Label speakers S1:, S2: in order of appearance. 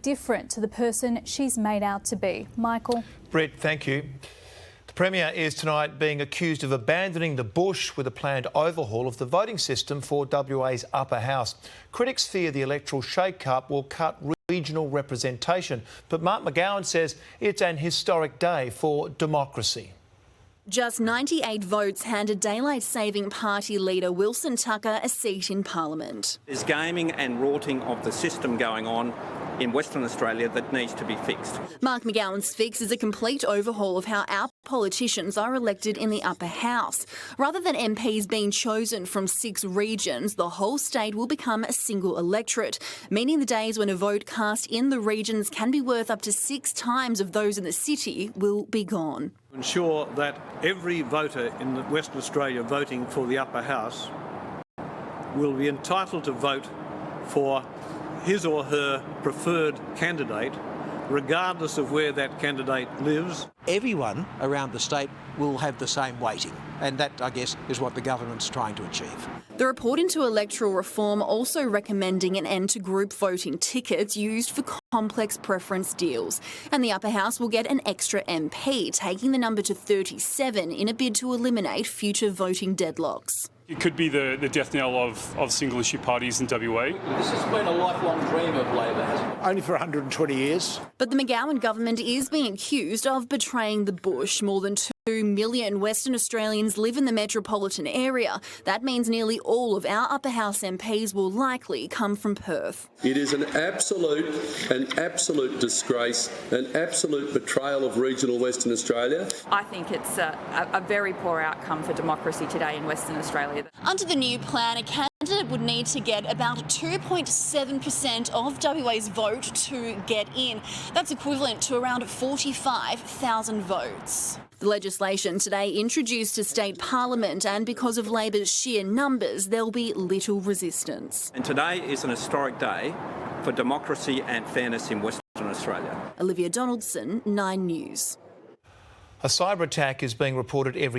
S1: different to the person she's made out to be. Michael.
S2: Brett, thank you. The Premier is tonight being accused of abandoning the bush with a planned overhaul of the voting system for WA's upper house. Critics fear the electoral shake-up will cut regional representation, but Mark McGowan says it's an historic day for democracy.
S3: Just 98 votes handed Daylight Saving Party leader Wilson Tucker a seat in Parliament.
S4: There's gaming and rorting of the system going on in Western Australia that needs to be fixed.
S3: Mark McGowan's fix is a complete overhaul of how our politicians are elected in the upper house. Rather than MPs being chosen from 6 regions, the whole state will become a single electorate, meaning the days when a vote cast in the regions can be worth up to 6 times of those in the city will be gone.
S5: Ensure that every voter in Western Australia voting for the upper house will be entitled to vote for his or her preferred candidate, regardless of where that candidate lives.
S6: Everyone around the state will have the same weighting, and that, I guess, is what the government's trying to achieve.
S3: The report into electoral reform also recommending an end to group voting tickets used for complex preference deals. And the upper house will get an extra MP, taking the number to 37 in a bid to eliminate future voting deadlocks.
S7: It could be the death knell of single-issue parties in WA.
S8: This has been a lifelong dream of Labor, hasn't it?
S9: Only for 120 years.
S3: But the McGowan government is being accused of betraying the bush. More than 2 million Western Australians live in the metropolitan area. That means nearly all of our upper house MPs will likely come from Perth.
S10: It is an absolute disgrace, an absolute betrayal of regional Western Australia.
S11: I think it's a very poor outcome for democracy today in Western Australia.
S3: Under the new plan, a candidate would need to get about 2.7% of WA's vote to get in. That's equivalent to around 45,000 votes. The legislation today introduced to state parliament, and because of Labor's sheer numbers, there'll be little resistance.
S4: And today is an historic day for democracy and fairness in Western Australia.
S3: Olivia Donaldson, 9 News.
S2: A cyber attack is being reported every